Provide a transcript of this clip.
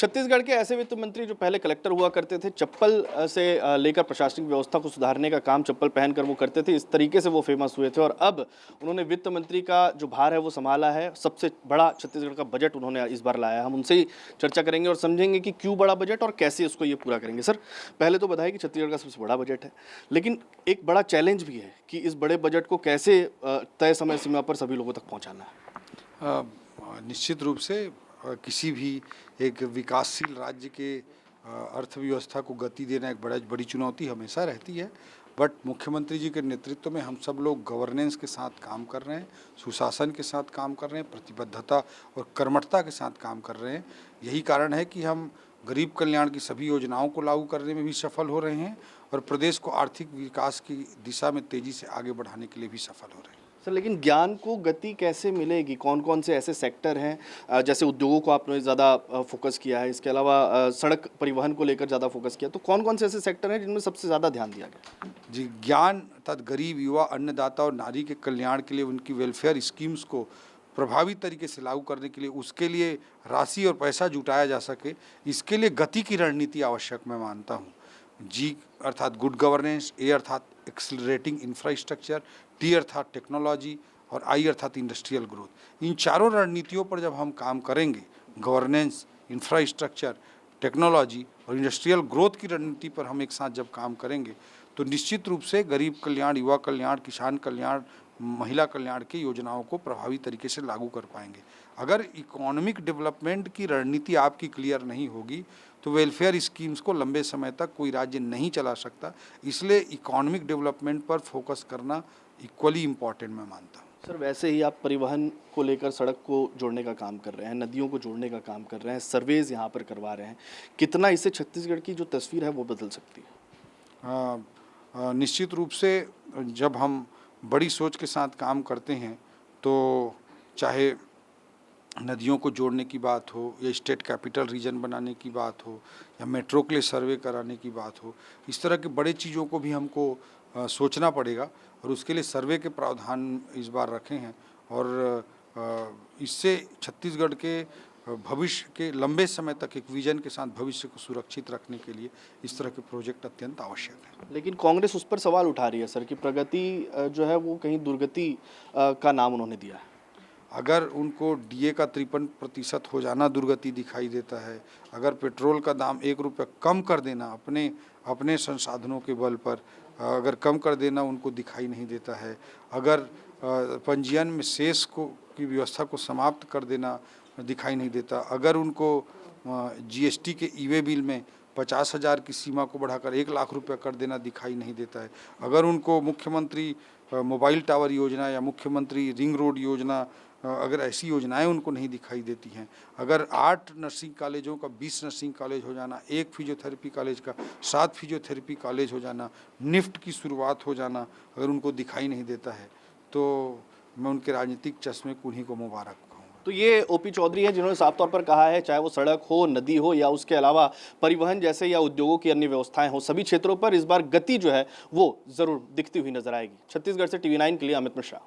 छत्तीसगढ़ के ऐसे वित्त मंत्री जो पहले कलेक्टर हुआ करते थे, चप्पल से लेकर प्रशासनिक व्यवस्था को सुधारने का काम चप्पल पहनकर वो करते थे, इस तरीके से वो फेमस हुए थे। और अब उन्होंने वित्त मंत्री का जो भार है वो संभाला है। सबसे बड़ा छत्तीसगढ़ का बजट उन्होंने इस बार लाया है। हम उनसे ही चर्चा करेंगे और समझेंगे कि क्यों बड़ा बजट और कैसे उसको ये पूरा करेंगे। सर, पहले तो बताइए कि छत्तीसगढ़ का सबसे बड़ा बजट है, लेकिन एक बड़ा चैलेंज भी है कि इस बड़े बजट को कैसे तय समय सीमा पर सभी लोगों तक पहुँचाना है। निश्चित रूप से किसी भी एक विकासशील राज्य के अर्थव्यवस्था को गति देना एक बड़ी चुनौती हमेशा रहती है। बट मुख्यमंत्री जी के नेतृत्व में हम सब लोग गवर्नेंस के साथ काम कर रहे हैं, सुशासन के साथ काम कर रहे हैं, प्रतिबद्धता और कर्मठता के साथ काम कर रहे हैं। यही कारण है कि हम गरीब कल्याण की सभी योजनाओं को लागू करने में भी सफल हो रहे हैं और प्रदेश को आर्थिक विकास की दिशा में तेज़ी से आगे बढ़ाने के लिए भी सफल हो रहे हैं। सर, लेकिन ज्ञान को गति कैसे मिलेगी? कौन कौन से ऐसे सेक्टर हैं, जैसे उद्योगों को आपने ज़्यादा फोकस किया है, इसके अलावा सड़क परिवहन को लेकर ज़्यादा फोकस किया, तो कौन कौन से ऐसे सेक्टर हैं जिनमें सबसे ज़्यादा ध्यान दिया गया? जी, ज्ञान अर्थात गरीब, युवा, अन्नदाता और नारी के कल्याण के लिए उनकी वेलफेयर स्कीम्स को प्रभावी तरीके से लागू करने के लिए, उसके लिए राशि और पैसा जुटाया जा सके, इसके लिए गति की रणनीति आवश्यक मैं मानता हूँ। जी अर्थात गुड गवर्नेंस, ए अर्थात एक्सिलरेटिंग इंफ्रास्ट्रक्चर, टी अर्थात टेक्नोलॉजी और आई अर्थात इंडस्ट्रियल ग्रोथ। इन चारों रणनीतियों पर जब हम काम करेंगे, गवर्नेंस, इंफ्रास्ट्रक्चर, टेक्नोलॉजी और इंडस्ट्रियल ग्रोथ की रणनीति पर हम एक साथ जब काम करेंगे, तो निश्चित रूप से गरीब कल्याण, युवा कल्याण, किसान कल्याण, महिला कल्याण की योजनाओं को प्रभावी तरीके से लागू कर पाएंगे। अगर इकोनॉमिक डेवलपमेंट की रणनीति आपकी क्लियर नहीं होगी तो वेलफेयर स्कीम्स को लंबे समय तक कोई राज्य नहीं चला सकता। इसलिए इकोनॉमिक डेवलपमेंट पर फोकस करना इक्वली इम्पॉर्टेंट मैं मानता हूँ। सर, वैसे ही आप परिवहन को लेकर सड़क को जोड़ने का काम कर रहे हैं, नदियों को जोड़ने का काम कर रहे हैं, सर्वेज यहाँ पर करवा रहे हैं। कितना इससे छत्तीसगढ़ की जो तस्वीर है वो बदल सकती है? निश्चित रूप से जब हम बड़ी सोच के साथ काम करते हैं तो चाहे नदियों को जोड़ने की बात हो या स्टेट कैपिटल रीजन बनाने की बात हो या मेट्रो के लिए सर्वे कराने की बात हो, इस तरह के बड़े चीज़ों को भी हमको सोचना पड़ेगा और उसके लिए सर्वे के प्रावधान इस बार रखे हैं। और इससे छत्तीसगढ़ के भविष्य के लंबे समय तक एक विजन के साथ भविष्य को सुरक्षित रखने के लिए इस तरह के प्रोजेक्ट अत्यंत आवश्यक है। लेकिन कांग्रेस उस पर सवाल उठा रही है सर कि प्रगति जो है वो कहीं दुर्गति का नाम उन्होंने दिया है। अगर उनको डीए का 53% हो जाना दुर्गति दिखाई देता है, अगर पेट्रोल का दाम 1 रुपये कम कर देना अपने संसाधनों के बल पर अगर कम कर देना उनको दिखाई नहीं देता है, अगर पंजीयन में शेष की व्यवस्था को समाप्त कर देना दिखाई नहीं देता, अगर उनको जीएसटी के ई वे बिल में 50,000 की सीमा को बढ़ाकर 1 लाख रुपये कर देना दिखाई नहीं देता है, अगर उनको मुख्यमंत्री मोबाइल टावर योजना या मुख्यमंत्री रिंग रोड योजना, अगर ऐसी योजनाएं उनको नहीं दिखाई देती हैं, अगर 8 नर्सिंग कॉलेजों का 20 नर्सिंग कॉलेज हो जाना, 1 फिजियोथेरेपी कॉलेज का 7 फिजियोथेरेपी कॉलेज हो जाना, निफ्ट की शुरुआत हो जाना अगर उनको दिखाई नहीं देता है, तो मैं उनके राजनीतिक चश्मे को उन्हीं को मुबारक कहूँगा। तो ये ओपी चौधरी है जिन्होंने साफ तौर पर कहा है, चाहे वो सड़क हो, नदी हो या उसके अलावा परिवहन जैसे या उद्योगों की अन्य व्यवस्थाएं हो, सभी क्षेत्रों पर इस बार गति जो है वो जरूर दिखती हुई नजर आएगी। छत्तीसगढ़ से TV9 के लिए अमित मिश्रा।